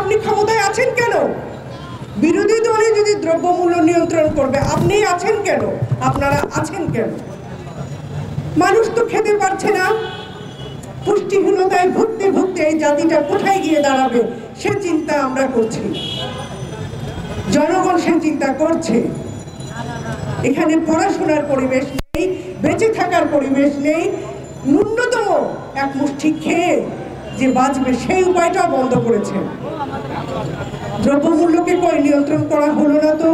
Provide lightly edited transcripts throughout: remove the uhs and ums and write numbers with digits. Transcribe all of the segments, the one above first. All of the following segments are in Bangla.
আপনি ক্ষমতায় আছেন কেন? বিরোধী দলে যদি দ্রব্যমূল্য নিয়ন্ত্রণ করবে, আপনি আছেন কেন? আপনারা আছেন কেন? মানুষ তো খেতে পারছে না, পুষ্টিহীনতায় ভুগতে ভুগতে এই জাতিটা কোথায় গিয়ে দাঁড়াবে সে চিন্তা আমরা করছি, জনগণ সে চিন্তা করছে। এখানে পড়াশোনার পরিবেশ নেই, বেঁচে থাকার পরিবেশ নেই, ন্যূনতম এক মুষ্টি খেয়ে যে বাঁচবে সেই উপায়টাও বন্ধ করেছে। দ্রব্যমূল্যকে কই নিয়ন্ত্রণ করা হলো না তো?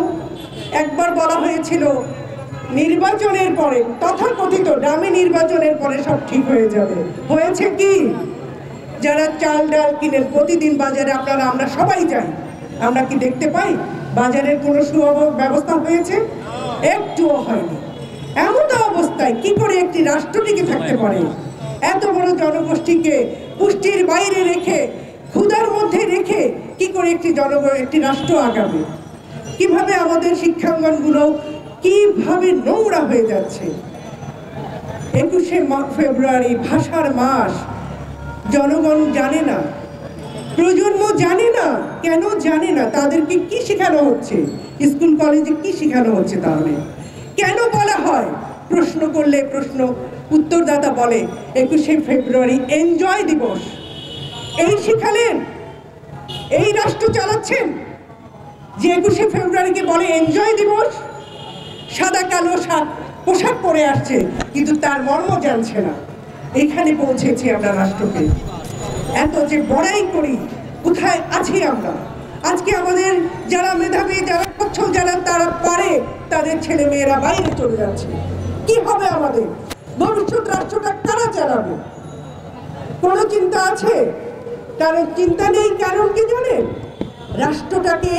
একবার বলা হয়েছিল নির্বাচনের পরে, তথাকথিত দামি নির্বাচনের পরে সব ঠিক হয়ে যাবে। হয়েছে কি? যারা চাল ডাল কিনেন প্রতিদিন বাজারে, আমরা সবাই যাই, আমরা কি দেখতে পাই বাজারের কোনো ব্যবস্থা হয়েছে? একটুও হয়নি। এমন অবস্থায় কি করে একটি রাষ্ট্র টিকে থাকতে পারে? এত বড় জনগোষ্ঠীকে পুষ্টির বাইরে রেখে, ক্ষুধার মধ্যে রেখে কি করে একটি রাষ্ট্র আগাবে? কিভাবে আমাদের শিক্ষাঙ্গনগুলো কিভাবে নোংরা হয়ে যাচ্ছে। 21শে ফেব্রুয়ারি ভাষার মাস, জনগণ জানে না, প্রজন্ম জানে না। কেন জানে না? তাদেরকে কি শেখানো হচ্ছে? স্কুল কলেজে কি শেখানো হচ্ছে? তাহলে কেন বলা হয়? প্রশ্ন করলে উত্তরদাতা বলে 21শে ফেব্রুয়ারি এনজয় দিবস। এই শিখালেন? এই রাষ্ট্র চালাচ্ছেন যে 21শে ফেব্রুয়ারিকে বলে এনজয় দিবস? সাদা কালো পোশাক পরে আসছে, কিন্তু তার মর্ম জানছে না। এখানে পৌঁছেছি আমরা রাষ্ট্রকে। এত যে বড়াই করি, কোথায় আছি আমরা? আজকে আমাদের যারা মেধাবী, যারা সচ্ছল, যারা তারা পারে, তাদের ছেলে মেয়েরা বাইরে চলে যাচ্ছে। কি হবে আমাদের? ভবিষ্যৎ রাষ্ট্রটা কারা চালাবে? কোনো চিন্তা আছে? কারণ চিন্তা নেই। কারণ কি জানেন? রাষ্ট্রটাকে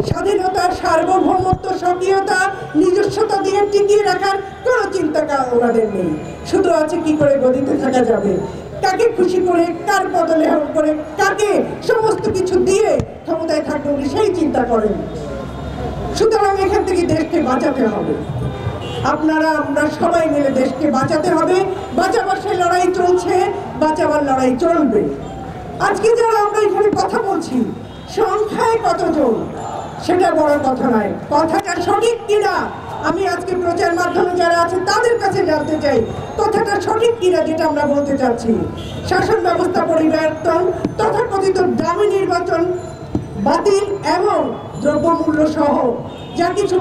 স্বাধীনতা, সার্বভৌমত্ব, স্বকীয়তা, নিজস্বতা দিয়ে টিকিয়ে রাখার কোনো চিন্তা ওনাদের নেই। শুধু আছে কি করে গদিতে থাকা যাবে, কাকে খুশি করে, কার পদলেহন করে, কাকে সমস্ত কিছু দিয়ে ক্ষমতায় থাকবে, উনি সেই চিন্তা করেন। সুতরাং এখান থেকে দেশকে বাঁচাতে হবে। আমরা সবাই মিলে দেশকে বাঁচাতে হবে। বাঁচাবার সেই লড়াই চলছে, বাঁচাবার লড়াই চলবে। আজকে যারা আমরা এখানে কথা বলছি, সংখ্যায় কতজন সেটা বড় কথা নয়, কথাটা সঠিক কিনা আমি আজকে প্রচার মাধ্যমে যারা আছে তাদের কাছে জানতে চাই। কথাটা সঠিক কিনা যেটা আমরা বলতে চাচ্ছি। শাসন ব্যবস্থা পরিবর্তন, তথাকথিত দামি নির্বাচন বাতিল এবং দ্রব্যমূল্য সহ যা কিছু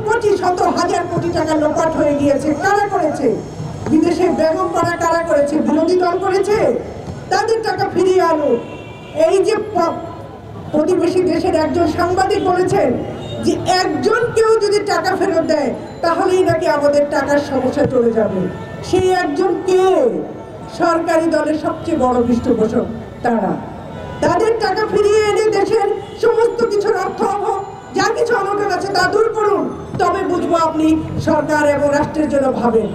কোটি শত হাজার কোটি টাকা লোপাট হয়ে গিয়েছে, কারা করেছে? বিদেশে বেগম পাড়া কারা করেছে? বিরোধী দল করেছে। তাদের টাকা ফিরিয়ে আনো। এই যে প্রতিবেশী দেশের একজন সাংবাদিক বলেছেন যে একজন কেউ যদি টাকা ফেরত দেয় তাহলেই নাকি আমাদের টাকার সমস্যা চলে যাবে। সেই একজন কে? সরকারি দলের সবচেয়ে বড় পৃষ্ঠপোষক তারা। তাদের টাকা ফিরিয়ে এনে দেশের সমস্ত কিছুর অর্থ যা কিছু অনটন আছে তা দূর করুন, তবে বুঝবো আপনি সরকার এবং রাষ্ট্রের জন্য ভাবেন।